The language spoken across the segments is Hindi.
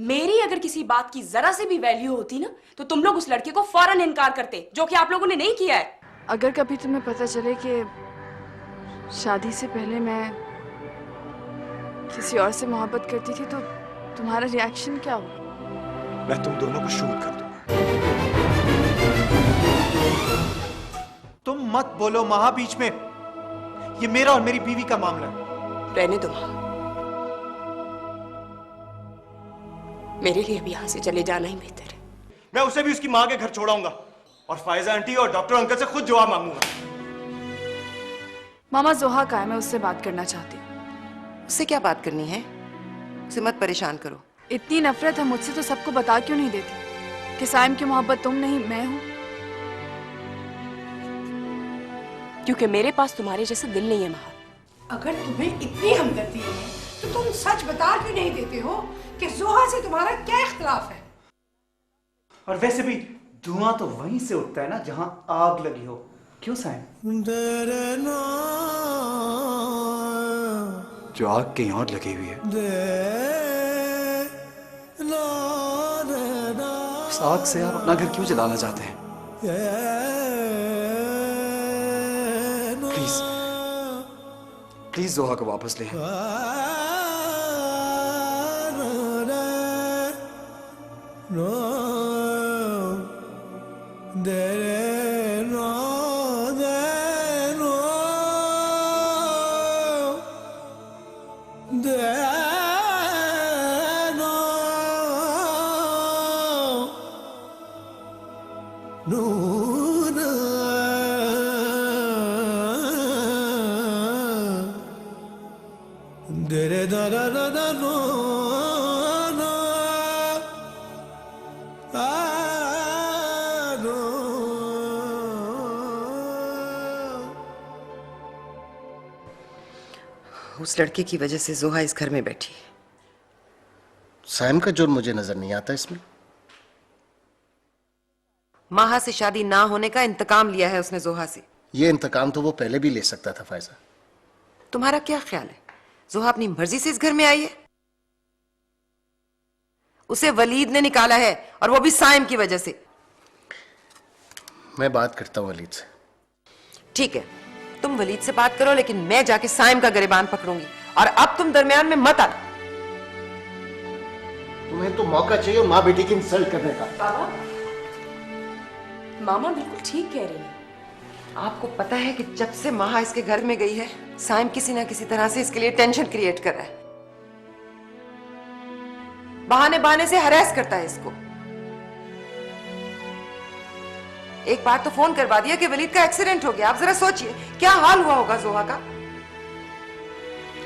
मेरी अगर किसी बात की जरा से भी वैल्यू होती ना तो तुम लोग उस लड़के को फौरन इनकार करते, जो कि आप लोगों ने नहीं किया है। अगर कभी तुम्हें पता चले कि शादी से पहले मैं किसी और से मोहब्बत करती थी तो तुम्हारा रिएक्शन क्या होगा? मैं तुम दोनों को शूट कर दूंगा। तुम मत बोलो महा बीच में, ये मेरा और मेरी बीवी का मामला है। रहने दो माँ, मेरे लिए भी यहां से चले जाना ही बेहतर है। मैं उसे भी उसकी माँ के घर छोड़ाऊंगा और फायजा आंटी और डॉक्टर अंकल से खुद जवाब मांगूंगा। मामा जोहा का है, मैं उससे बात करना चाहती हूँ। उससे क्या बात करनी है? उसे मत परेशान करो। इतनी नफरत है मुझसे तो सबको बता क्यों नहीं देती कि साइम की मोहब्बत तुम नहीं मैं हूँ? क्योंकि मेरे पास तुम्हारे जैसा दिल नहीं है महा। अगर तुम्हें इतनी हमदर्दी है तो तुम सच बता क्यों नहीं देते हो कि जोहा से तुम्हारा क्या इख्तिलाफ है? और वैसे भी धुआं तो वहीं से उठता है ना जहां आग लगी हो। क्यों साइम? जो आग कहीं और लगी हुई है, उस आग से आप अपना घर क्यों जलाना चाहते हैं? प्लीज प्लीज जोहा को वापस ले। उस लड़के की वजह से जोहा इस घर में बैठी है। साइम का जुर्म मुझे नजर नहीं आता इसमें। माहा से शादी ना होने का इंतकाम लिया है उसने जोहा से। ये इंतकाम तो वो पहले भी ले सकता था फायजा। तुम्हारा क्या ख्याल है? जोहा अपनी मर्जी से इस घर में आई है? उसे वलीद ने निकाला है और वो भी साइम की वजह से। मैं बात करता हूँ वलीद से। ठीक है, तुम वलीद से बात करो, लेकिन मैं जाके साइम का गिरबान पकड़ूंगी और अब तुम दरमियान में मत आना। तुम्हें तो मौका चाहिए माँ बेटी की इंसल्ट करने का। बाबा, मामा बिल्कुल ठीक कह रही है। आपको पता है कि जब से माहा इसके घर में गई है साइम किसी ना किसी तरह से इसके लिए टेंशन क्रिएट कर रहा है। बहाने बहाने से हरास करता है इसको। एक बार तो फोन करवा दिया कि वलीद का एक्सीडेंट हो गया। आप जरा सोचिए क्या हाल हुआ होगा जोहा का।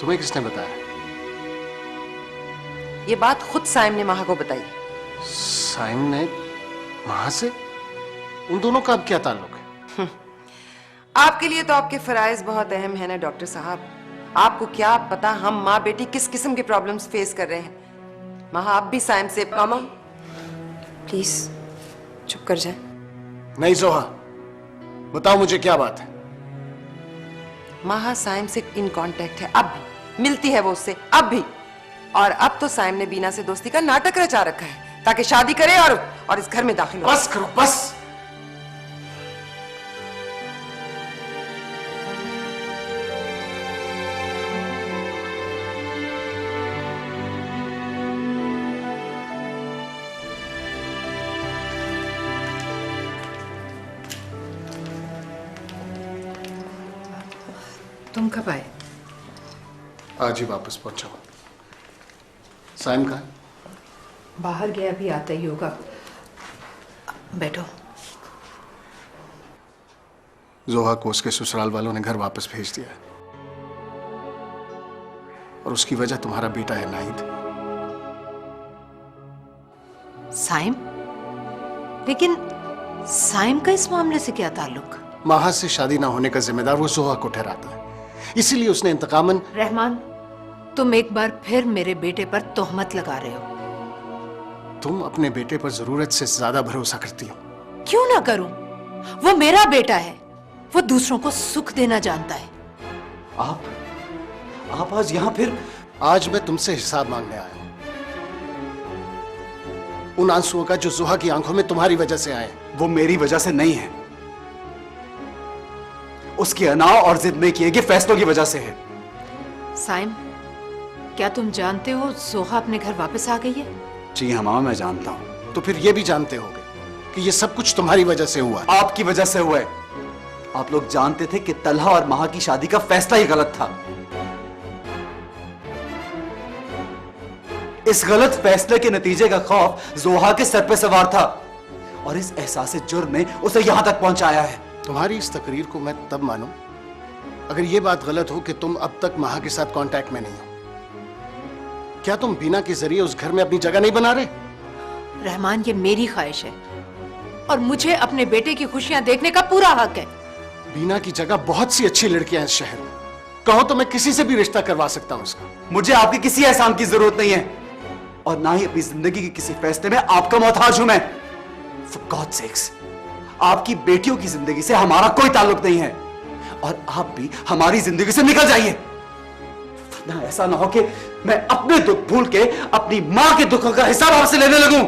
तुम्हें किसने बताया? ये बात खुद साइम ने माहा को बताई। साइम ने माँ से? उन दोनों का अब क्या ताल्लुक है? आपके लिए तो आपके फराइज बहुत अहम है ना डॉक्टर साहब। आपको क्या पता हम माँ बेटी किस किस्म के प्रॉब्लम्स फेस कर रहे हैं। माहा आप भी साइम से। मामा प्लीज चुप कर जाए। नहीं जोहा, बताओ मुझे क्या बात है। माहा साइम से इन कांटेक्ट है, अब भी मिलती है वो उससे, अब भी। और अब तो साइम ने बीना से दोस्ती का नाटक रचा रखा है ताकि शादी करे और इस घर में दाखिल हो। बस करो बस। तुम कब आए? आज ही वापस पहुंचा हूं। साइम कहाँ है? बाहर गया, भी आता ही होगा। बैठो। जोहा को उसके ससुराल वालों ने घर वापस भेज दिया है और उसकी वजह तुम्हारा बेटा है नाहिद। साइम? लेकिन साइम का इस मामले से क्या ताल्लुक? माहा से शादी ना होने का जिम्मेदार वो जोहा को ठहराता है, इसीलिए उसने इंतकामन। रहमान, तुम एक बार फिर मेरे बेटे पर तोहमत लगा रहे हो। तुम अपने बेटे पर जरूरत से ज्यादा भरोसा करती हो। क्यों ना करूं? वो मेरा बेटा है, वो दूसरों को सुख देना जानता है। आप आज यहाँ फिर? आज मैं तुमसे हिसाब मांगने आया हूं। उन आंसुओं का जो जोहा की आंखों में तुम्हारी वजह से आए। वो मेरी वजह से नहीं है, उसकी अनाव और जिद में किए गए फैसलों की वजह से है। साइम, क्या तुम जानते हो जोहा अपने घर वापस आ गई है? जी हाँ मामा, मैं जानता हूँ। तो फिर ये भी जानते होगे कि ये सब कुछ तुम्हारी वजह से हुआ। आपकी वजह से हुआ है। आप लोग जानते थे कि तलहा और महा की शादी का फैसला ही गलत था। इस गलत फैसले के नतीजे का खौफ जोहा के सर पे सवार था और इस एहसास जुर्म ने उसे यहां तक पहुंचाया है। तुम्हारी इस तकरीर को मैं तब मानूं अगर ये बात गलत हो कि तुम अब तक महा के साथ कांटेक्ट में नहीं हो। क्या तुम बीना के जरिए उस घर में अपनी जगह नहीं बना रहे? रहमान, ये मेरी ख्वाहिश है और मुझे अपने बेटे की खुशियां देखने का पूरा हक है। बीना की जगह बहुत सी अच्छी लड़कियां हैं इस शहर में, कहो तो मैं किसी से भी रिश्ता करवा सकता हूं उसका। मुझे आपके किसी एहसान की जरूरत नहीं है और ना ही अपनी जिंदगी के किसी फैसले में आपका मोहताज हूं मैं। For God's sakes, आपकी बेटियों की जिंदगी से हमारा कोई ताल्लुक नहीं है और आप भी हमारी जिंदगी से निकल जाइए, वरना ऐसा ना हो कि मैं अपने दुख भूल के अपनी मां के दुखों का हिसाब आपसे लेने लगूं।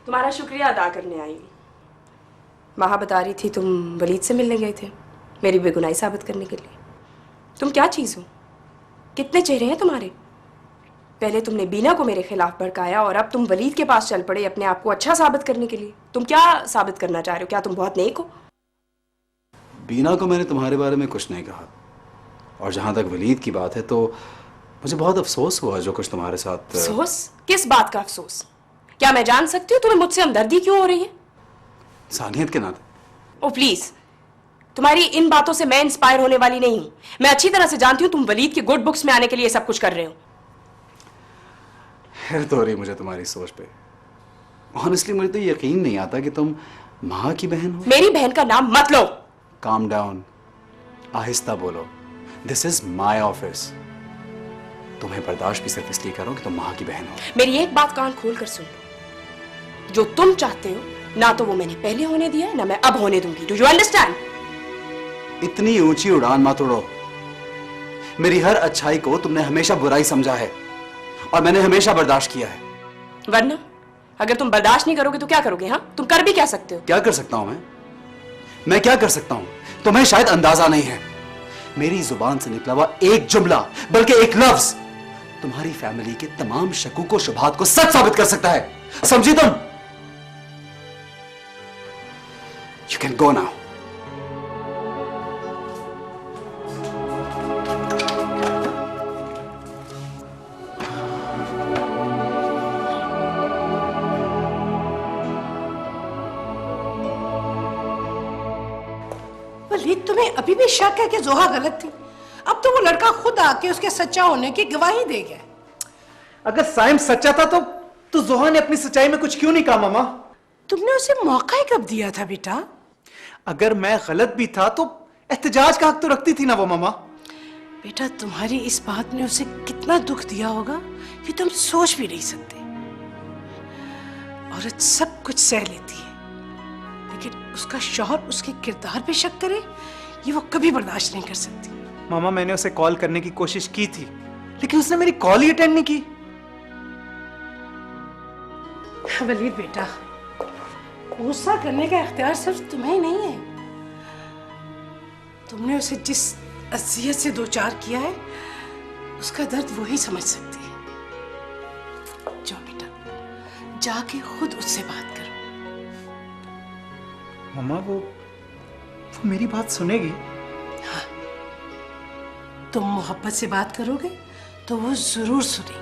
तुम्हारा शुक्रिया अदा करने आई हूँ। महा बता रही थी तुम वलीद से मिलने गए थे मेरी बेगुनाही साबित करने के लिए। तुम क्या चीज़ हो? कितने चेहरे हैं तुम्हारे? पहले तुमने बीना को मेरे खिलाफ भड़काया और अब तुम वलीद के पास चल पड़े अपने आप को अच्छा साबित करने के लिए। तुम क्या साबित करना चाह रहे हो? क्या तुम बहुत नेक हो? बीना को मैंने तुम्हारे बारे में कुछ नहीं कहा और जहां तक वलीद की बात है तो मुझे बहुत अफसोस हुआ जो कुछ तुम्हारे साथ। अफसोस? किस बात का अफसोस? क्या मैं जान सकती हूँ तुम्हें मुझसे हमदर्दी क्यों हो रही है? इंसानियत के नाते। ओ प्लीज, तुम्हारी इन बातों से मैं इंस्पायर होने वाली नहीं हूं। मैं अच्छी तरह से जानती हूं तुम वलीद के गुड बुक्स में आने के लिए सब कुछ कर रहे हो। हैरत हो रही मुझे तुम्हारी सोच पे। ऑनेस्टली मुझे तो यकीन नहीं आता कि तुम महा की बहन हो। मेरी बहन का नाम मत लो। काम डाउन, आहिस्ता बोलो। This is my office. तुम्हें बर्दाश्त भी सिर्फ इसलिए करो कि तुम महा की बहन हो। मेरी एक बात कान खोल कर सुन लो, जो तुम चाहते हो ना तो वो मैंने पहले होने दिया है ना मैं अब होने दूंगी। Do you understand? इतनी ऊंची उड़ान मत उड़ो। मेरी हर अच्छाई को तुमने हमेशा बुराई समझा है और मैंने हमेशा बर्दाश्त किया है। वरना अगर तुम बर्दाश्त नहीं करोगे तो क्या करोगे? हाँ, तुम कर भी क्या सकते हो? क्या कर सकता हूं मैं क्या कर सकता हूं? तुम्हें शायद अंदाजा नहीं है। मेरी जुबान से निकला हुआ एक जुमला, बल्कि एक लफ्ज, तुम्हारी फैमिली के तमाम शकूक और शुबहात को सच साबित कर सकता है। समझी तुम? You can go now. Waleed, तुम्हें अभी भी शक है कि जोहा गलत थी? अब तो वो लड़का खुद आके उसके सच्चा होने की गवाही दे गया। अगर साइम सच्चा था तो जोहा ने अपनी सच्चाई में कुछ क्यों नहीं कहा मामा? तुमने उसे मौका ही कब दिया था बेटा? अगर मैं गलत भी था तो एहतजाज का हक तो रखती थी ना वो मामा। बेटा, तुम्हारी इस बात ने उसे कितना दुख दिया होगा ये तुम सोच भी नहीं सकते। औरत सब कुछ सह लेती है, लेकिन उसका शौहर उसके किरदार पे शक करे ये वो कभी बर्दाश्त नहीं कर सकती। मामा, मैंने उसे कॉल करने की कोशिश की थी लेकिन उसने मेरी कॉल ही अटेंड नहीं की। वलीद बेटा, गुस्सा करने का इख्तियार सिर्फ तुम्हें ही नहीं है। तुमने उसे जिस अज़ियत से दो चार किया है उसका दर्द वो ही समझ सकती है। जाओ बेटा, जाके खुद उससे बात करो। मामा, वो मेरी बात सुनेगी? हाँ, तुम मोहब्बत से बात करोगे तो वो जरूर सुनेंगी।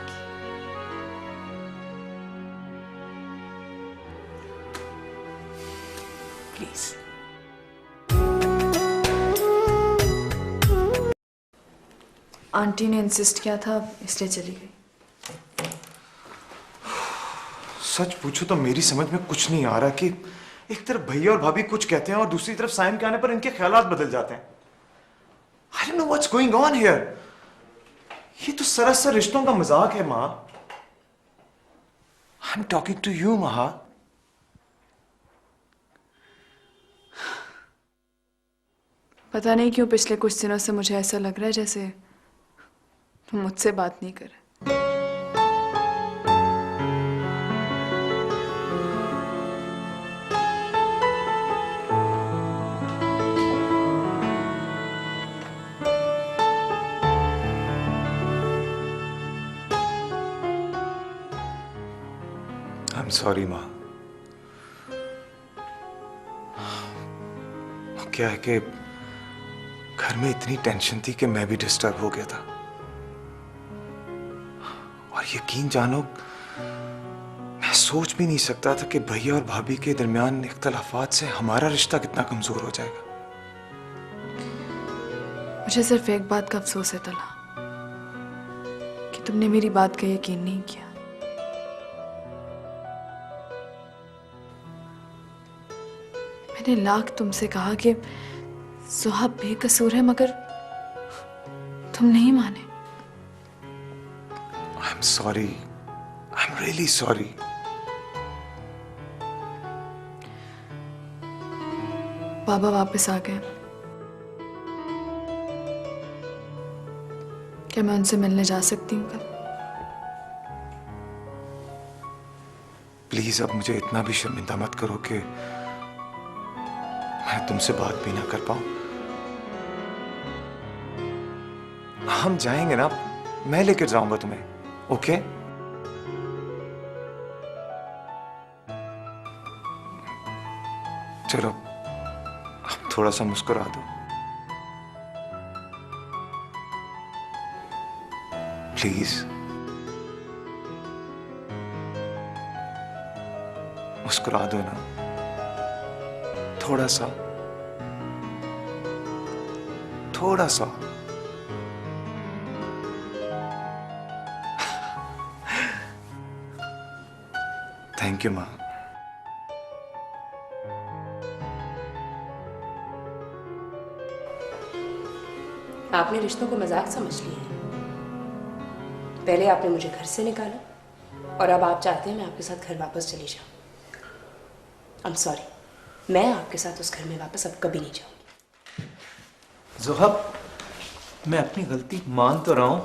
प्लीज। आंटी ने इंसिस्ट किया था इसलिए चली गई। सच पूछो तो मेरी समझ में कुछ नहीं आ रहा कि एक तरफ भैया और भाभी कुछ कहते हैं और दूसरी तरफ साइम के आने पर इनके ख्यालात बदल जाते हैं। I don't know what's going on here. ये तो सरासर रिश्तों का मजाक है माँ। I'm talking to you, महा। पता नहीं क्यों पिछले कुछ दिनों से मुझे ऐसा लग रहा है जैसे तुम मुझसे बात नहीं कर रहे। I'm sorry, माँ। क्या है कि घर में इतनी टेंशन थी कि मैं भी डिस्टर्ब हो गया था। और यकीन जानो, मैं सोच भी नहीं सकता था कि भैया और भाभी के दरमियान इख्तलाफात से हमारा रिश्ता कितना कमजोर हो जाएगा। मुझे सिर्फ एक बात का अफसोस है तला, कि तुमने मेरी बात का यकीन नहीं किया। मैंने लाख तुमसे कहा कि सुहाब बेकसूर है, मगर तुम नहीं माने। I'm sorry. I'm really sorry. बाबा वापस आ गए। क्या मैं उनसे मिलने जा सकती हूँ कल? प्लीज अब मुझे इतना भी शर्मिंदा मत करो कि मैं तुमसे बात भी ना कर पाऊं। हम जाएंगे ना, मैं लेकर जाऊंगा तुम्हें, ओके? चलो अब थोड़ा सा मुस्कुरा दो प्लीज। मुस्कुरा दो ना, थोड़ा सा, थोड़ा सा। थैंक यू माँ। आपने रिश्तों को मजाक समझ लिया है। पहले आपने मुझे घर से निकाला और अब आप चाहते हैं मैं आपके साथ घर वापस चली जाऊं। आई एम सॉरी, मैं आपके साथ उस घर में वापस अब कभी नहीं जाऊंगी। ज़ोहब, मैं अपनी गलती मान तो रहा हूं।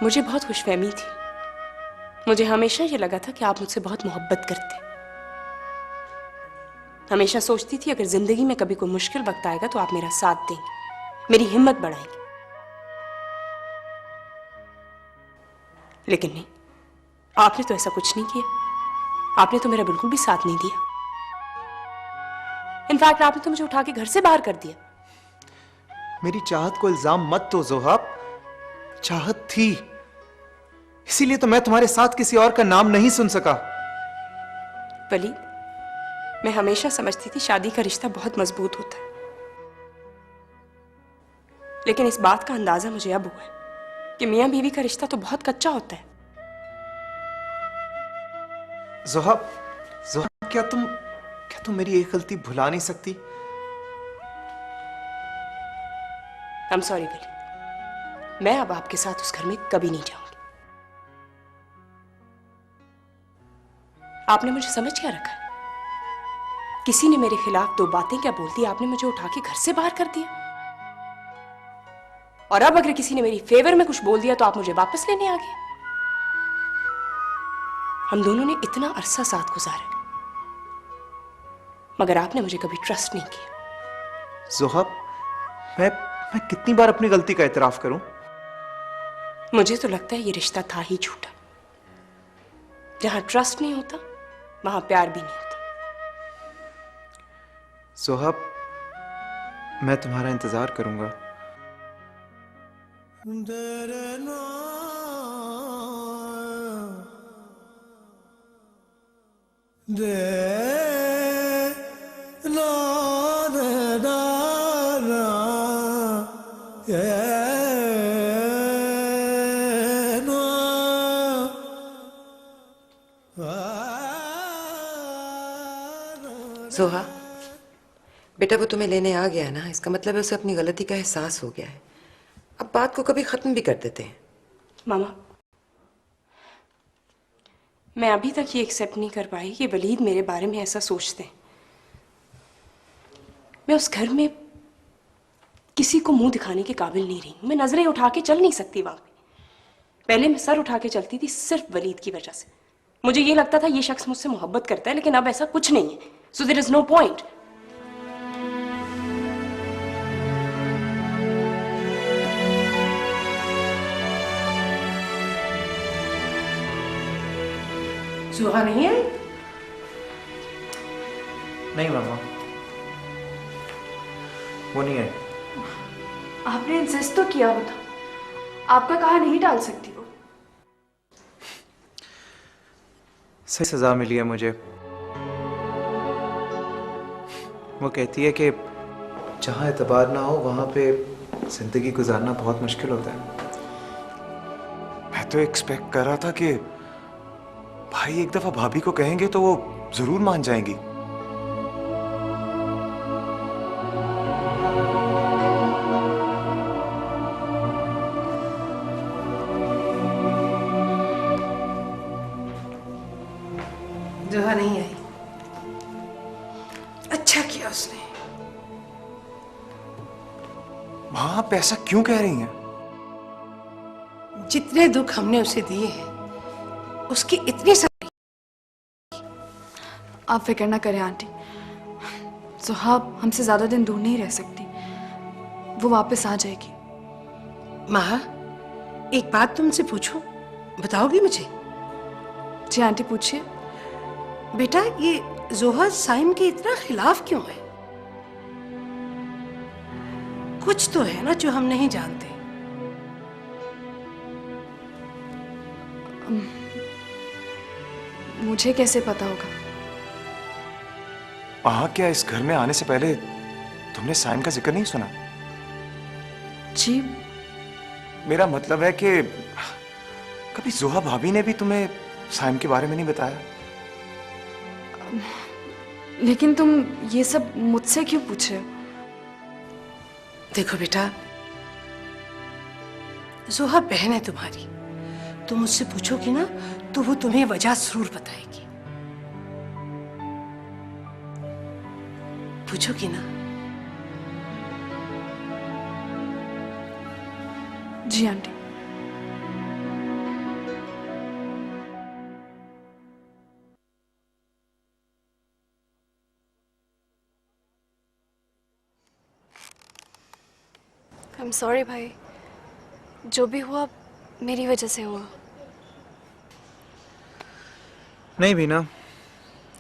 मुझे बहुत खुशफहमी थी। मुझे हमेशा ये लगा था कि आप मुझसे बहुत मोहब्बत करते। हमेशा सोचती थी अगर जिंदगी में कभी कोई मुश्किल वक्त आएगा तो आप मेरा साथ देंगे, मेरी हिम्मत बढ़ाएंगे। लेकिन नहीं, आपने तो ऐसा कुछ नहीं किया। आपने तो मेरा बिल्कुल भी साथ नहीं दिया। इनफैक्ट आपने तो मुझे उठा के घर से बाहर कर दिया। मेरी चाहत को इल्जाम मत दो ज़ोहब। चाहत थी, इसीलिए तो मैं तुम्हारे साथ किसी और का नाम नहीं सुन सका। वलीद, मैं हमेशा समझती थी शादी का रिश्ता बहुत मजबूत होता है, लेकिन इस बात का अंदाजा मुझे अब हुआ है कि मियां बीवी का रिश्ता तो बहुत कच्चा होता है। ज़ोहब, ज़ोहब, क्या तुम मेरी एक गलती भुला नहीं सकती? आई एम सॉरी वलीद, मैं अब आपके साथ उस घर में कभी नहीं जाऊंगी। आपने मुझे समझ क्या रखा है? किसी ने मेरे खिलाफ दो बातें क्या बोल दी, आपने मुझे उठा के घर से बाहर कर दिया। और अब अगर किसी ने मेरी फेवर में कुछ बोल दिया तो आप मुझे वापस लेने आ गए। हम दोनों ने इतना अरसा साथ गुजारा, मगर आपने मुझे कभी ट्रस्ट नहीं किया। ज़ोहब, मैं कितनी बार अपनी गलती का इतराफ करूं? मुझे तो लगता है ये रिश्ता था ही झूठा। जहां ट्रस्ट नहीं होता वहां प्यार भी नहीं होता। ज़ोहब, मैं तुम्हारा इंतजार करूंगा। जोहा, बेटा वो तुम्हें लेने आ गया ना, इसका मतलब है उसे अपनी गलती का एहसास हो गया है। अब बात को कभी खत्म भी कर देते हैं। मामा, मैं अभी तक ये एक्सेप्ट नहीं कर पाई कि वलीद मेरे बारे में ऐसा सोचते हैं। मैं उस घर में किसी को मुंह दिखाने के काबिल नहीं रही हूं। मैं नजरें उठा के चल नहीं सकती वहां पे। पहले मैं सर उठा के चलती थी सिर्फ वलीद की वजह से। मुझे ये लगता था ये शख्स मुझसे मोहब्बत करता है, लेकिन अब ऐसा कुछ नहीं है। So there is no point. Zoha नहीं है? नहीं मामा, वो नहीं है। आपने इंसिस्ट तो किया होता, आपका कहा नहीं टाल सकती वो। सही सजा मिली है मुझे। वो कहती है कि जहां एतबार ना हो वहां पे जिंदगी गुजारना बहुत मुश्किल होता है। मैं तो एक्सपेक्ट कर रहा था कि भाई एक दफा भाभी को कहेंगे तो वो जरूर मान जाएंगी। जोहा नहीं आई। अच्छा किया उसने। मां आप ऐसा क्यों कह रही हैं? जितने दुख हमने उसे दिए हैं उसकी इतनी सारी। आप फिक्र ना करें आंटी, जोहा हमसे ज्यादा दिन दूर नहीं रह सकती। वो वापस आ जाएगी। माँ, एक बात तुमसे पूछूं, बताओगी मुझे? जी आंटी पूछिए। बेटा, ये जोहा साइम के इतना खिलाफ क्यों है? कुछ तो है ना जो हम नहीं जानते। मुझे कैसे पता होगा? क्या इस घर में आने से पहले तुमने साइम का जिक्र नहीं सुना? जी मेरा मतलब है कि कभी जोहा भाभी ने भी तुम्हें साइम के बारे में नहीं बताया? लेकिन तुम ये सब मुझसे क्यों पूछ रहे हो? देखो बेटा, जोहा बहन है तुम्हारी। तुम मुझसे पूछोगी ना तो वो तुम्हें वजह जरूर बताएगी। पूछोगी ना? जी आंटी। आई एम सॉरी भाई, जो भी हुआ मेरी वजह से हुआ। नहीं बीना,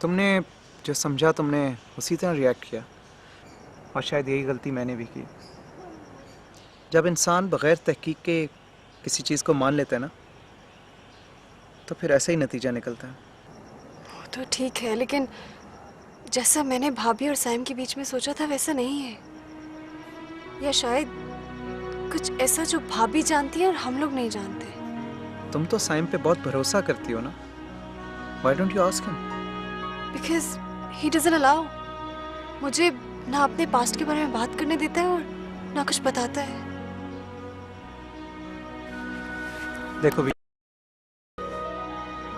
तुमने जो समझा तुमने उसी तरह रिएक्ट किया, और शायद यही गलती मैंने भी की। जब इंसान बग़ैर तहकीक के किसी चीज़ को मान लेता है ना, तो फिर ऐसा ही नतीजा निकलता है। वो तो ठीक है, लेकिन जैसा मैंने भाभी और साइम के बीच में सोचा था वैसा नहीं है। या शायद कुछ ऐसा जो भाभी जानती है और हम लोग नहीं जानते। तुम तो साइम पे बहुत भरोसा करती हो ना, Why don't you ask him? Because he doesn't allow। मुझे ना अपने पास्ट के बारे में बात करने देता है और ना कुछ बताता है। देखो भी,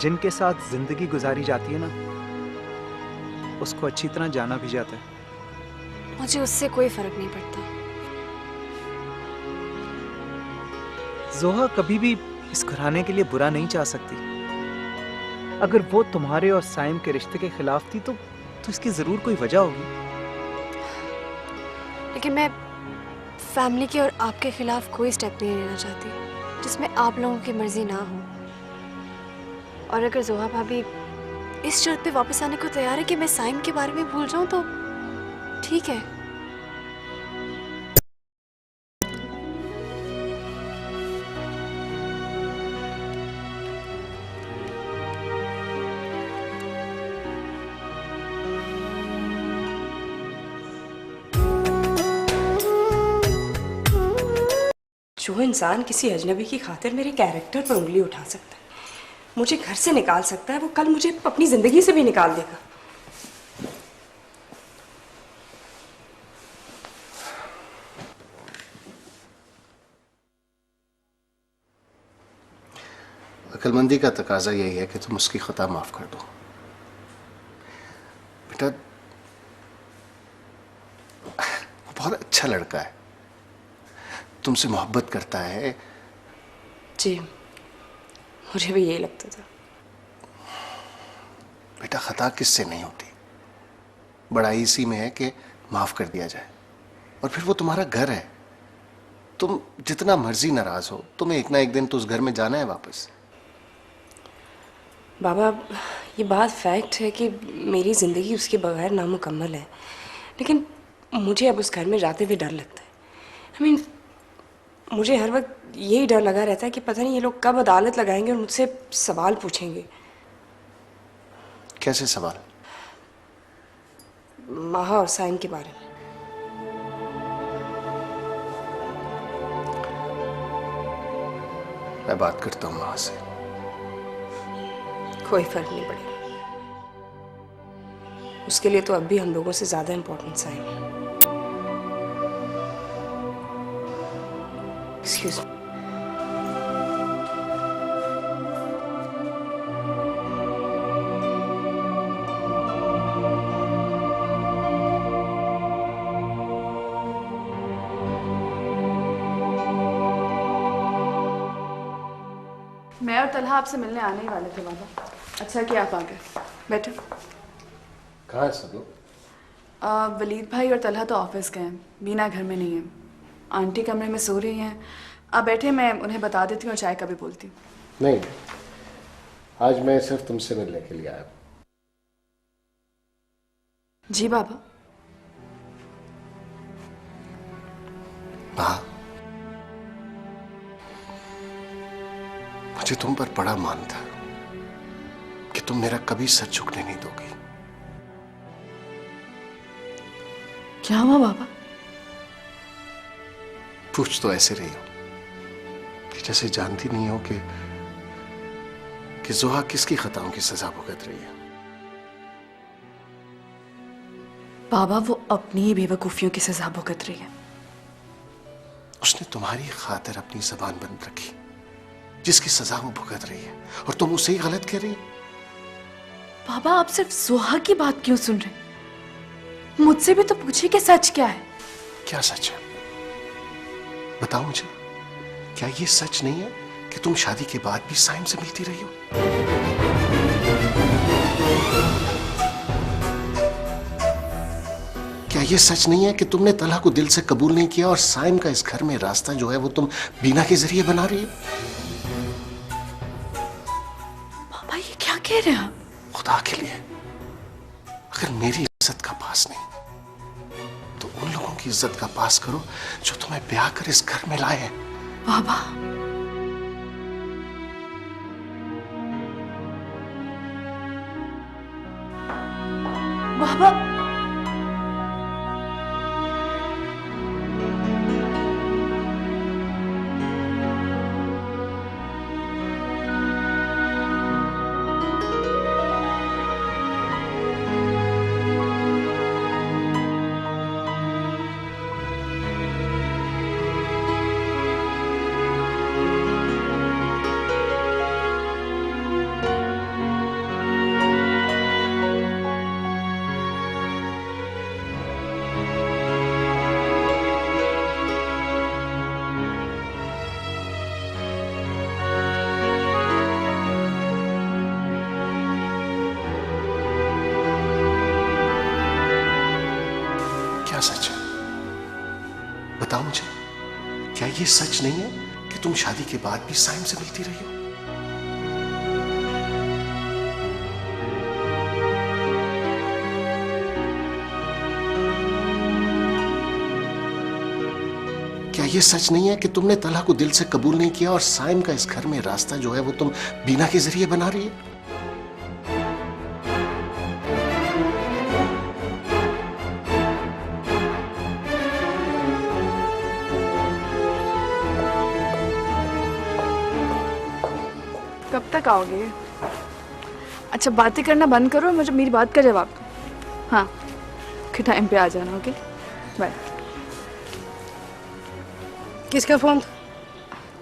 जिनके साथ जिंदगी गुजारी जाती है ना, उसको अच्छी तरह जाना भी जाता है। मुझे उससे कोई फर्क नहीं पड़ता। जोहा कभी भी इस घराने के लिए बुरा नहीं चाह सकती। अगर वो तुम्हारे और साइम के रिश्ते के खिलाफ थी तो इसकी जरूर कोई वजह होगी। लेकिन मैं फैमिली के और आपके खिलाफ कोई स्टेप नहीं लेना चाहती जिसमें आप लोगों की मर्जी ना हो। और अगर जोहा भाभी इस शर्त पे वापस आने को तैयार है कि मैं साइम के बारे में भूल जाऊं तो ठीक है। जो इंसान किसी अजनबी की खातिर मेरे कैरेक्टर पर उंगली उठा सकता है, मुझे घर से निकाल सकता है, वो कल मुझे अपनी जिंदगी से भी निकाल देगा। अक्लमंदी का तकाजा यही है कि तुम उसकी खता माफ कर दो। बेटा, वो बहुत अच्छा लड़का है, तुमसे मोहब्बत करता है। जी, मुझे भी यही लगता था। बेटा, खता किससे नहीं होती, बड़ाई इसी में है कि माफ कर दिया जाए। और फिर वो तुम्हारा घर है, तुम जितना मर्जी नाराज हो, तुम्हें एक ना एक दिन तो उस घर में जाना है वापस। बाबा, ये बात फैक्ट है कि मेरी ज़िंदगी उसके बगैर नामुकम्मल है, लेकिन मुझे अब उस घर में जाते हुए डर लगता है। मुझे हर वक्त यही डर लगा रहता है कि पता नहीं ये लोग कब अदालत लगाएंगे और मुझसे सवाल पूछेंगे। कैसे सवाल? माहा और साइम के बारे में। मैं बात करता हूँ माँ से। कोई फर्क नहीं पड़ेगा, उसके लिए तो अब भी हम लोगों से ज्यादा इम्पोर्टेंट साइम है। Excuse me. मैं और तलहा आपसे मिलने आने ही वाले थे बाबा। अच्छा कि आप आ गए। बैठो। कहाँ है सब लोग? वलीद भाई और तलहा तो ऑफिस गए हैं, बीना घर में नहीं है। आंटी कमरे में सो रही हैं। आप बैठे, मैं उन्हें बता देती हूँ और चाय का भी बोलती हूँ। नहीं, आज मैं सिर्फ तुमसे मिलने के लिए आया हूँ। जी बाबा। हाँ, मुझे तुम पर बड़ा मान था कि तुम मेरा कभी सर झुकने नहीं दोगी। क्या हुआ बाबा? पूछ तो ऐसे रही हो कि जैसे जानती नहीं हो कि जोहा किसकी खताओं की सजा भुगत रही है। बाबा, वो अपनी ही बेवकूफियों की सजा भुगत रही है। उसने तुम्हारी खातिर अपनी जबान बंद रखी, जिसकी सजा वो भुगत रही है, और तुम उसे ही गलत कह रही हो। बाबा, आप सिर्फ जोहा की बात क्यों सुन रहे? मुझसे भी तो पूछिए कि सच क्या है। क्या सच है? बताओ मुझे, क्या ये सच नहीं है कि तुम शादी के बाद भी साइम से मिलती रही हो? क्या ये सच नहीं है कि तुमने तलहा को दिल से कबूल नहीं किया और साइम का इस घर में रास्ता जो है वो तुम बीना के जरिए बना रही हो? बाबा, ये क्या कह रहे हैं आप? खुदा के लिए, अगर मेरी इज्जत का पास नहीं तो उन लोगों की इज्जत का पास करो जो तुम्हें ब्याह कर इस घर में लाए हैं। बाबा, बाबा, क्या सच है? बताओ मुझे, क्या ये सच नहीं है कि तुम शादी के बाद भी साइम से मिलती रही हो? क्या ये सच नहीं है कि तुमने तलहा को दिल से कबूल नहीं किया और साइम का इस घर में रास्ता जो है वो तुम बीना के जरिए बना रही है? तक आओगे? अच्छा, बातें करना बंद करो और मुझे मेरी बात का जवाब दो। हाँ, कि टाइम पे आ जाना। Okay, bye. किसका फोन था?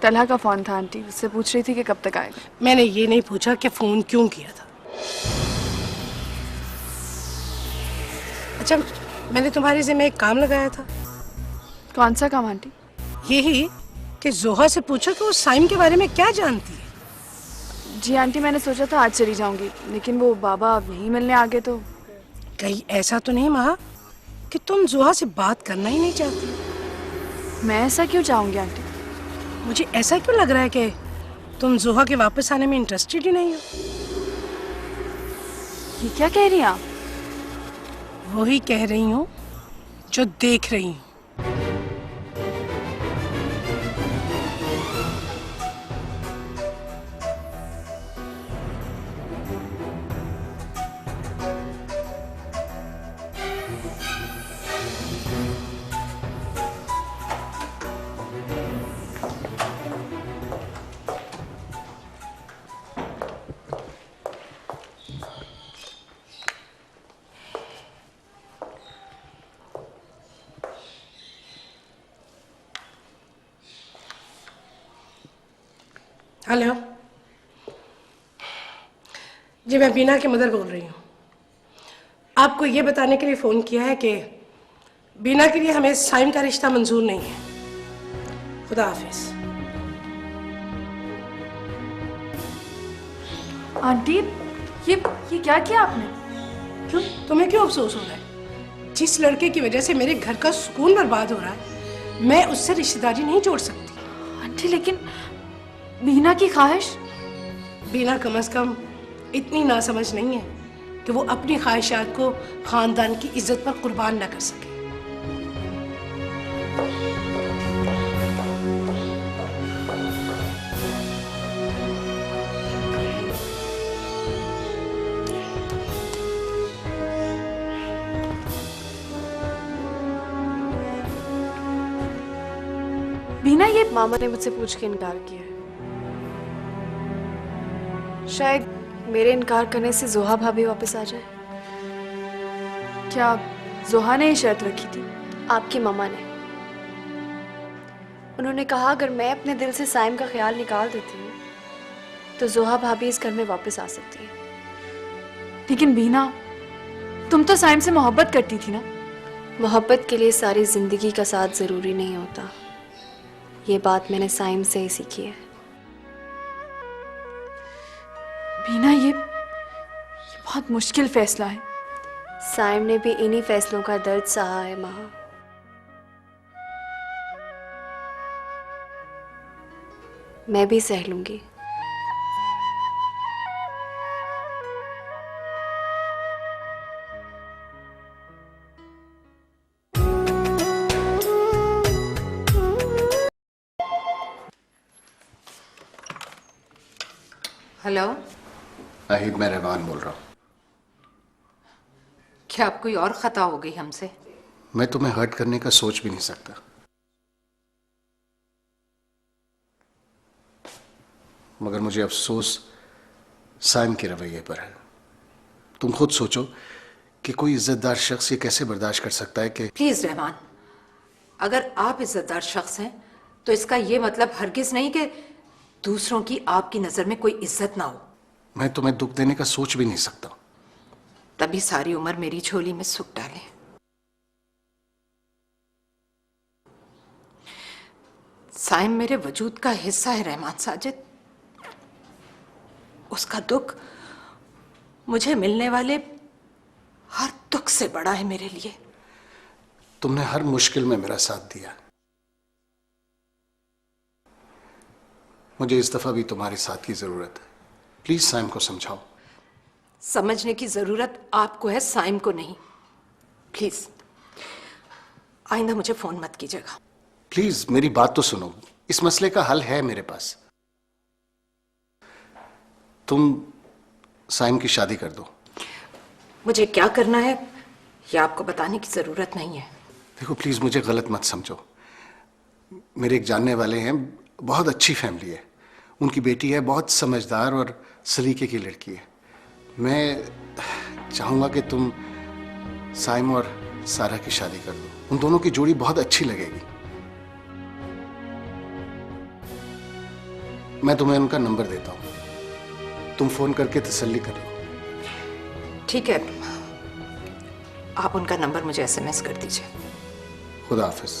तलहा का फोन था आंटी, उससे पूछ रही थी कि कब तक आएगा। मैंने ये नहीं पूछा कि फोन क्यों किया था। अच्छा, मैंने तुम्हारे ज़िम्मे एक काम लगाया था। कौन सा काम आंटी? यही कि जोहा से पूछो कि वो साइम के बारे में क्या जानती है। जी आंटी, मैंने सोचा था आज चली जाऊंगी, लेकिन वो बाबा अब नहीं मिलने आ गए तो। कहीं ऐसा तो नहीं महा कि तुम जोहा से बात करना ही नहीं चाहती? मैं ऐसा क्यों चाहूंगी आंटी? मुझे ऐसा क्यों लग रहा है कि तुम जोहा के वापस आने में इंटरेस्टेड ही नहीं हो। ये क्या कह रही हैं आप? वही कह रही हूँ जो देख रही हूँ। हेलो जी, मैं बीना की मदर बोल रही हूँ। आपको ये बताने के लिए फ़ोन किया है कि बीना के लिए हमें साइम का रिश्ता मंजूर नहीं है। खुदा हाफिज। आंटी, ये क्या किया आपने? क्यों, तुम्हें क्यों अफसोस हो रहा है? जिस लड़के की वजह से मेरे घर का सुकून बर्बाद हो रहा है, मैं उससे रिश्तेदारी नहीं जोड़ सकती। आंटी, लेकिन बीना की ख्वाहिश। बीना कम से कम इतनी नासमझ नहीं है कि वो अपनी ख्वाहिशात को खानदान की इज्जत पर कुर्बान न कर सके। बीना, ये मामा ने मुझसे पूछ के इनकार किया है। शायद मेरे इनकार करने से जोहा भाभी वापस आ जाए। क्या जोहा ने ये शर्त रखी थी? आपकी मामा ने। उन्होंने कहा अगर मैं अपने दिल से साइम का ख्याल निकाल देती हूँ तो जोहा भाभी इस घर में वापस आ सकती है। लेकिन बीना, तुम तो साइम से मोहब्बत करती थी ना? मोहब्बत के लिए सारी जिंदगी का साथ जरूरी नहीं होता। ये बात मैंने साइम से ही सीखी है। बीना, ये बहुत मुश्किल फैसला है। साइम ने भी इन्हीं फैसलों का दर्द सहा है महा। मैं भी सह लूंगी। हेलो, नाहिद, मैं रहमान बोल रहा हूँ। क्या अब कोई और खता हो गई हमसे? मैं तुम्हें हर्ट करने का सोच भी नहीं सकता, मगर मुझे अफसोस साइम के रवैये पर है। तुम खुद सोचो कि कोई इज्जतदार शख्स ये कैसे बर्दाश्त कर सकता है कि। प्लीज रहमान, अगर आप इज्जतदार शख्स हैं तो इसका ये मतलब हरगिज नहीं कि दूसरों की आपकी नजर में कोई इज्जत ना हो। मैं तुम्हें दुख देने का सोच भी नहीं सकता। तभी सारी उम्र मेरी झोली में सुख डाले। साइम मेरे वजूद का हिस्सा है रहमान साजिद। उसका दुख मुझे मिलने वाले हर दुख से बड़ा है मेरे लिए। तुमने हर मुश्किल में मेरा साथ दिया, मुझे इस दफा भी तुम्हारे साथ की जरूरत है। प्लीज साइम को समझाओ। समझने की जरूरत आपको है, साइम को नहीं। प्लीज आइंदा मुझे फोन मत कीजिएगा। प्लीज मेरी बात तो सुनो, इस मसले का हल है मेरे पास। तुम साइम की शादी कर दो। मुझे क्या करना है ये आपको बताने की जरूरत नहीं है। देखो प्लीज मुझे गलत मत समझो। मेरे एक जानने वाले हैं, बहुत अच्छी फैमिली है, उनकी बेटी है बहुत समझदार और सलीके की लड़की है। मैं चाहूंगा कि तुम साइम और सारा की शादी कर दो। उन दोनों की जोड़ी बहुत अच्छी लगेगी। मैं तुम्हें उनका नंबर देता हूं, तुम फोन करके तसल्ली कर लो। ठीक है, आप उनका नंबर मुझे SMS कर दीजिए। खुदा हाफिज।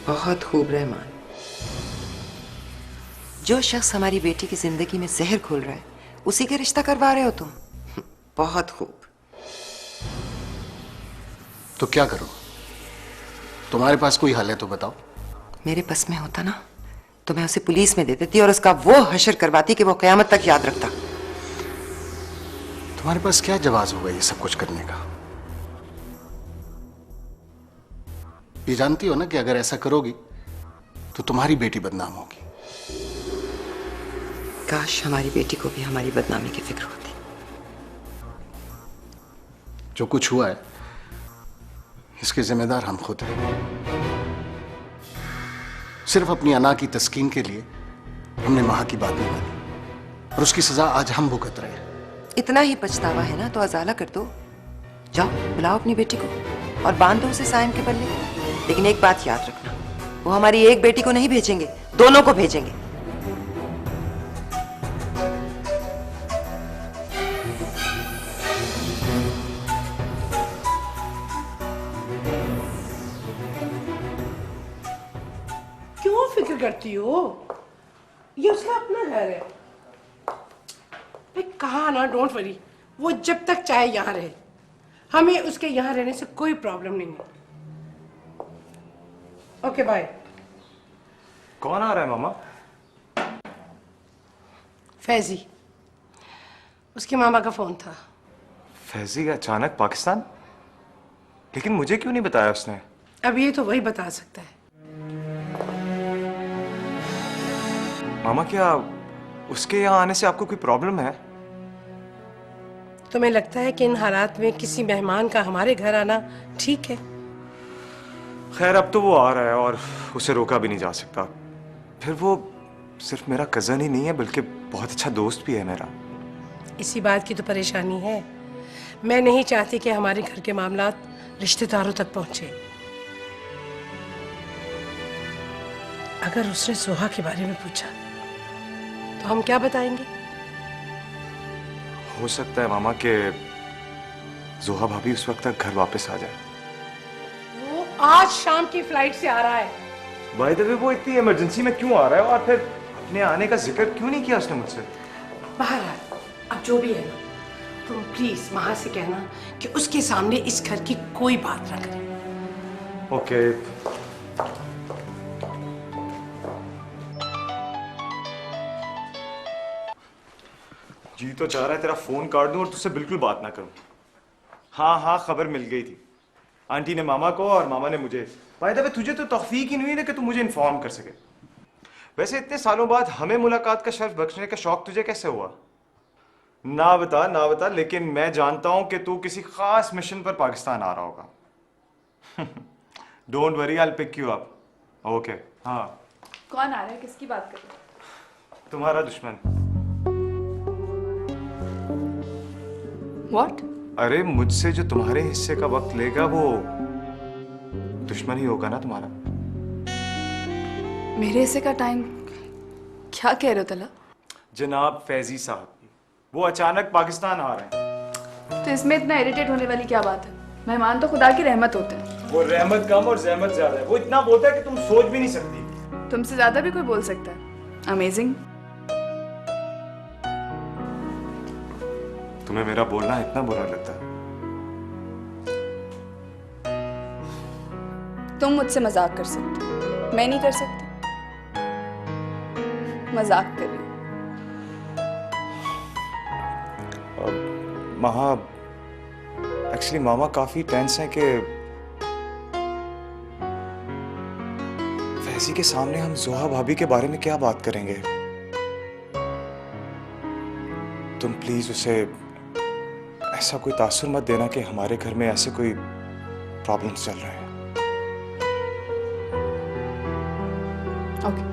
बहुत खूब रहमान। जो शख्स हमारी बेटी की जिंदगी में जहर घोल रहा है उसी के रिश्ता करवा रहे हो तुम। बहुत खूब। तो क्या करो? तुम्हारे पास कोई हल है तो बताओ। मेरे बस में होता ना तो मैं उसे पुलिस में दे देती और उसका वो हशर करवाती कि वो कयामत तक याद रखता। तुम्हारे पास क्या जवाब होगा ये सब कुछ करने का? ये जानती हो ना कि अगर ऐसा करोगी तो तुम्हारी बेटी बदनाम होगी। काश हमारी बेटी को भी हमारी बदनामी की फिक्र होती। जो कुछ हुआ है इसके जिम्मेदार हम खुद हैं। सिर्फ अपनी अना की तस्कीन के लिए हमने मां की बात नहीं मानी और उसकी सजा आज हम भुगत रहे हैं। इतना ही पछतावा है ना तो अजाला कर दो। जाओ बुलाओ अपनी बेटी को और बांध दो उसे साइम के पल्ले। लेकिन एक बात याद रखना, वो हमारी एक बेटी को नहीं भेजेंगे, दोनों को भेजेंगे। क्यों फिक्र करती हो? ये उसका अपना घर है। कहा ना, डोंट वरी, वो जब तक चाहे यहाँ रहे। हमें उसके यहाँ रहने से कोई प्रॉब्लम नहीं है। Okay bye. कौन आ रहा है मामा? फैजी, उसके मामा का फोन था। फैजी का अचानक पाकिस्तान? लेकिन मुझे क्यों नहीं बताया उसने? अब ये तो वही बता सकता है। मामा क्या उसके यहाँ आने से आपको कोई प्रॉब्लम है? तुम्हें लगता है कि इन हालात में किसी मेहमान का हमारे घर आना ठीक है? खैर अब तो वो आ रहा है और उसे रोका भी नहीं जा सकता। फिर वो सिर्फ मेरा कजन ही नहीं है बल्कि बहुत अच्छा दोस्त भी है मेरा। इसी बात की तो परेशानी है। मैं नहीं चाहती कि हमारे घर के मामलात रिश्तेदारों तक पहुंचे। अगर उसने सोहा के बारे में पूछा तो हम क्या बताएंगे? हो सकता है मामा कि जोहा भाभी उस वक्त तक घर वापस आ जाए। वो आज शाम की फ्लाइट से आ रहा है। बाय द वे वो इतनी इमरजेंसी में क्यों आ रहा है और फिर अपने आने का जिक्र क्यों नहीं किया उसने मुझसे? बहरहाल अब जो भी है ना, तुम प्लीज वहां से कहना कि उसके सामने इस घर की कोई बात ना करे। ओके। जी तो चाह रहा है तेरा फोन काट दूं और तुझसे बिल्कुल बात ना करूं। हाँ हाँ, खबर मिल गई थी। आंटी ने मामा को और मामा ने मुझे। बाय द वे तुझे तो तौफीक ही नहीं हुई ना कि तू मुझे इन्फॉर्म कर सके। वैसे इतने सालों बाद हमें मुलाकात का शर्फ बख्शने का शौक तुझे कैसे हुआ? ना बता, लेकिन मैं जानता हूं कि तू किसी खास मिशन पर पाकिस्तान आ रहा होगा। Don't worry, I will pick you up. Okay. हाँ। कौन आ रहा है? किसकी बात कर रहे हो? तुम्हारा दुश्मन। What? अरे मुझसे जो तुम्हारे हिस्से का वक्त लेगा वो दुश्मन ही होगा ना तुम्हारा। मेरे हिस्से का टाइम? क्या कह रहे हो तला? जनाब फैजी साहब, वो अचानक पाकिस्तान आ रहे हैं। तो इसमें इतना इरिटेट होने वाली क्या बात है? मेहमान तो खुदा की रहमत होते हैं। वो रहमत कम और जहमत ज्यादा है। वो इतना बोलता है कि तुम सोच भी नहीं सकती। तुमसे ज्यादा भी कोई बोल सकता है। अमेजिंग। तुम्हें मेरा बोलना इतना बुरा लगता है? तुम मुझसे मजाक कर सकते हो, मैं नहीं कर सकती। मजाक कर रही हूँ। महा एक्चुअली मामा काफी टेंस है कि फैजी के सामने हम जोहा भाभी के बारे में क्या बात करेंगे। तुम प्लीज उसे ऐसा कोई तासुर मत देना कि हमारे घर में ऐसे कोई प्रॉब्लम्स चल रहे हैं। ओके।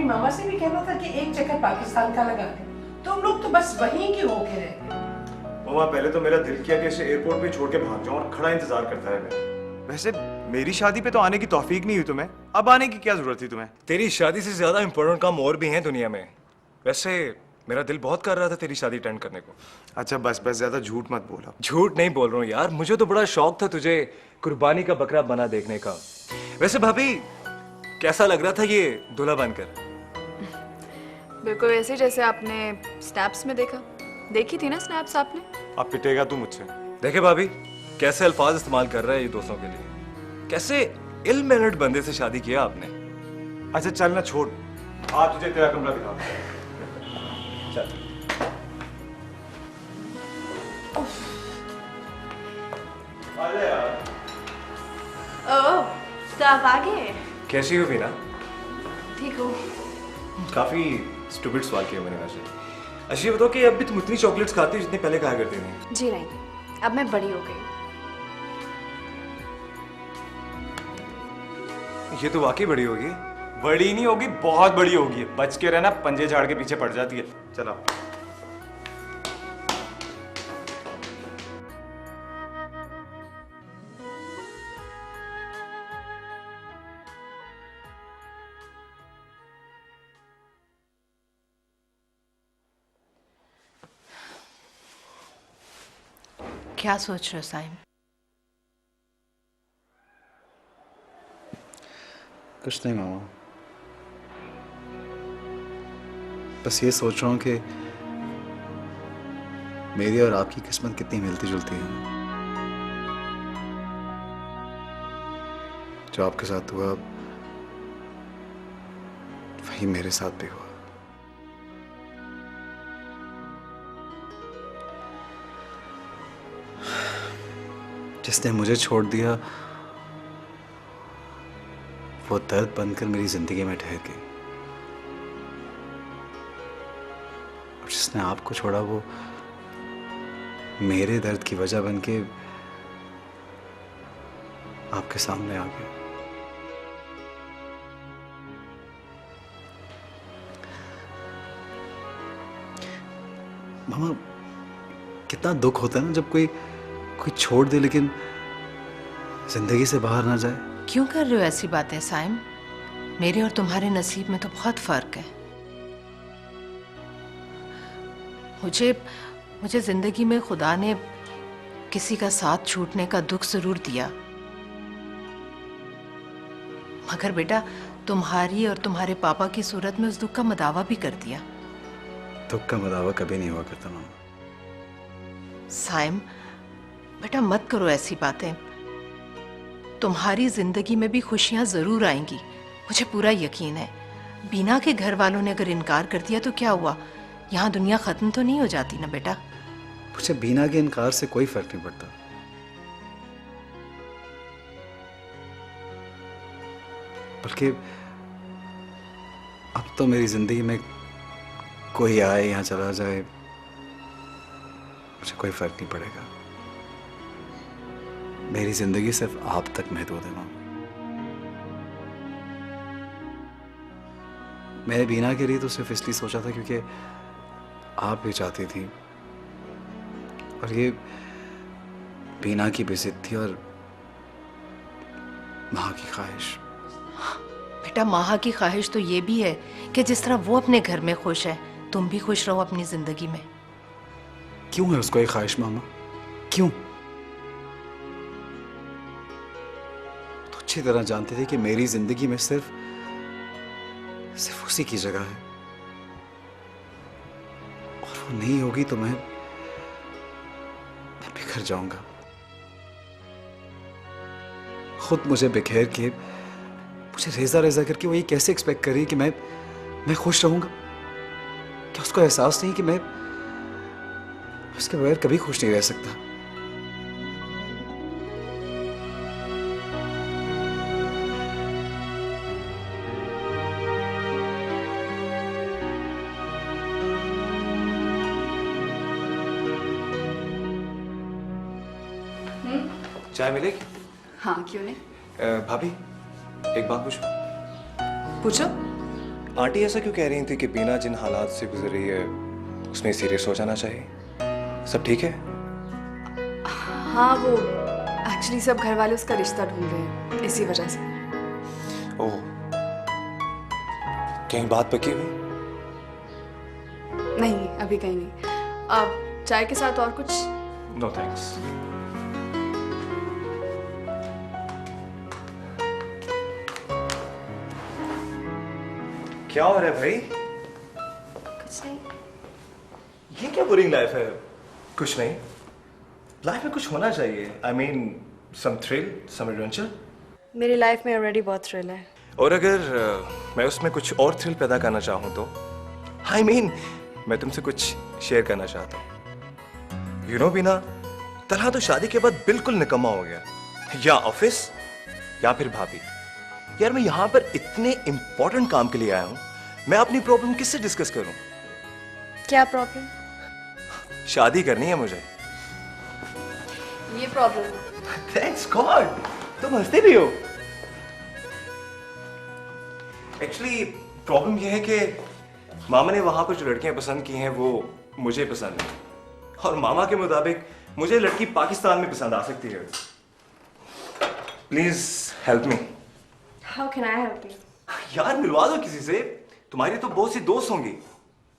अपनी मामा से भी कहना था कि एक चक्कर पाकिस्तान का लगा के, तुम लोग तो बस वहीं के होके रहते। मामा पहले तो मेरा दिल किया कि इसे एयरपोर्ट पे छोड़ के भाग जाऊं और खड़ा इंतजार करता है मेरा। वैसे मेरी शादी पे तो आने की तौफीक नहीं हुई तुम्हें, अब आने की क्या जरूरत थी तुम्हें? तेरी शादी से ज्यादा इंपॉर्टेंट काम और भी हैं दुनिया में। वैसे मेरा दिल बहुत कर रहा था तेरी शादी अटेंड करने को। अच्छा बस बस, ज्यादा झूठ मत बोलो। झूठ नहीं बोल रहा हूँ यार, मुझे तो बड़ा शौक था तुझे कुर्बानी का बकरा बना देखने का। वैसे भाभी कैसा लग रहा था ये दूल्हा बनकर? बिल्कुल वैसे जैसे आपने स्नैप्स में देखा। देखी थी ना स्नैप्स आपने? अब पिटेगा तू मुझसे। देखे भाभी कैसे अल्फाज इस्तेमाल कर रहा है ये दोस्तों के लिए। कैसे इल मैनर्ड बंदे से शादी किया आपने। अच्छा चल ना, छोड़, आ तुझे तेरा कमरा दिखा। चल आजा यार। ओह, तो आप आ गए? कैसी हो बीना? ठीक हो? काफी स्टूपिड सवाल किया मैंने वैसे। अच्छा ये बताओ कि अब भी तुम उतनी चॉकलेट्स खाती हो जितनी पहले खाया करती थी? जी नहीं, अब मैं बड़ी हो गई। ये तो वाकई बड़ी होगी। बड़ी नहीं होगी, बहुत बड़ी होगी। बच के रहना, पंजे झाड़ के पीछे पड़ जाती है। चला क्या सोच रहे हो साइम? कुछ नहीं मामा, बस ये सोच रहा हूँ कि मेरी और आपकी किस्मत कितनी मिलती जुलती है। जो आपके साथ हुआ वही मेरे साथ भी हुआ। जिसने मुझे छोड़ दिया वो दर्द बनकर मेरी जिंदगी में ठहर गई, और जिसने आपको छोड़ा वो मेरे दर्द की वजह बनके आपके सामने आ गया। मामा कितना दुख होता है ना जब कोई छोड़ दे लेकिन जिंदगी से बाहर ना जाए। क्यों कर रहे हो ऐसी बातें साइम? मेरे और तुम्हारे नसीब में तो बहुत फर्क है। मुझे जिंदगी में खुदा ने किसी का साथ छूटने का दुख जरूर दिया, मगर बेटा तुम्हारी और तुम्हारे पापा की सूरत में उस दुख का मदावा भी कर दिया। दुख का मदावा कभी नहीं हुआ करता मामा। साइम बेटा मत करो ऐसी बातें। तुम्हारी जिंदगी में भी खुशियां जरूर आएंगी, मुझे पूरा यकीन है। बीना के घर वालों ने अगर इनकार कर दिया तो क्या हुआ? यहाँ दुनिया खत्म तो नहीं हो जाती ना बेटा। मुझे बीना के इनकार से कोई फर्क नहीं पड़ता। बल्कि अब तो मेरी जिंदगी में कोई आए या चला जाए मुझे कोई फर्क नहीं पड़ेगा। मेरी जिंदगी सिर्फ आप तक महदूद है मामा। मैंने बीना के लिए तो सिर्फ इसलिए सोचा था क्योंकि आप भी चाहती थी, और ये बीना की भी जिद थी और माँ की ख्वाहिश। बेटा माँ की ख्वाहिश तो ये भी है कि जिस तरह वो अपने घर में खुश है तुम भी खुश रहो अपनी जिंदगी में। क्यों है उसको ये ख्वाहिश मामा? क्यों? तो अच्छी तरह जानते थे कि मेरी जिंदगी में सिर्फ उसी की जगह है, और वो नहीं होगी तो मैं बिखर जाऊंगा। खुद मुझे बिखेर के मुझे रेजा रेजा करके वो ये कैसे एक्सपेक्ट कर रही है कि मैं खुश रहूंगा? क्या उसको एहसास नहीं कि मैं उसके बगैर कभी खुश नहीं रह सकता? चाय मिलेगी? हाँ क्यों नहीं। भाभी एक बात पूछो। पूछो। आंटी ऐसा क्यों कह रही थी कि बीना जिन हालात से गुजर रही है उसमें सीरियस हो जाना चाहिए? सब ठीक है? हाँ, वो एक्चुअली सब घर वाले उसका रिश्ता ढूंढ रहे हैं, इसी वजह से। ओह, कहीं बात पक्की हुई? नहीं, अभी कहीं नहीं। अब चाय के साथ और कुछ? No thanks. क्या हो रहा है भाई? कुछ नहीं। ये क्या बोरिंग लाइफ है? कुछ नहीं। लाइफ में कुछ होना चाहिए। I mean some thrill, some adventure. मेरी लाइफ में ऑलरेडी बहुत थ्रिल है। और अगर मैं उसमें कुछ और थ्रिल पैदा करना चाहूँ तो? आई मीन मैं तुमसे कुछ शेयर करना चाहता हूँ। यू नो बीना, तलहा तो शादी के बाद बिल्कुल निकम्मा हो गया। या ऑफिस या फिर भाभी। यार मैं यहाँ पर इतने इंपॉर्टेंट काम के लिए आया हूँ, मैं अपनी प्रॉब्लम किससे डिस्कस करूँ? क्या प्रॉब्लम? शादी करनी है मुझे। ये प्रॉब्लम है। थैंक्स गॉड, तुम हंसते भी हो। एक्चुअली प्रॉब्लम यह है कि मामा ने वहां पर जो लड़कियां पसंद की हैं वो मुझे पसंद है, और मामा के मुताबिक मुझे लड़की पाकिस्तान में पसंद आ सकती है। Please help me. How can I help you? यार मिलवा दो किसी से, तुम्हारी तो बहुत सी दोस्त होंगी।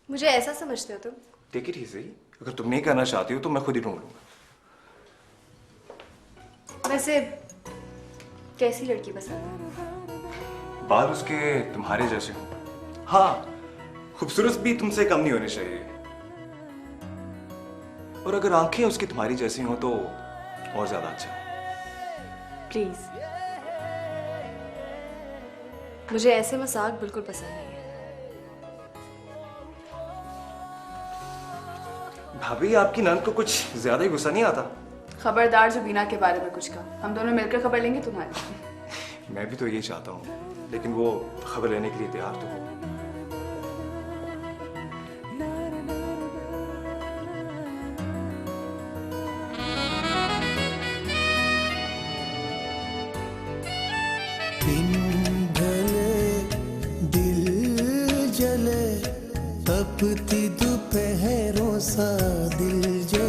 मुझे ऐसा समझते हो तुम? टेक इट इजी, अगर तुम नहीं करना चाहती हो तो मैं खुद ही ढूंढ लूंगा। वैसे कैसी लड़की पसंद है? बाल उसके तुम्हारे जैसे हो। हाँ, खूबसूरत भी तुमसे कम नहीं होनी चाहिए, और अगर आंखें उसकी तुम्हारी जैसी हो तो और ज्यादा अच्छा। प्लीज, मुझे ऐसे मजाक बिल्कुल पसंद नहीं है। भाभी, आपकी नंद को कुछ ज्यादा ही गुस्सा नहीं आता? खबरदार जो बीना के बारे में कुछ कहा। हम दोनों मिलकर खबर लेंगे तुम्हारी। मैं भी तो ये चाहता हूँ, लेकिन वो खबर लेने के लिए तैयार तो हो। तपती दोपहरों सा दिल जले।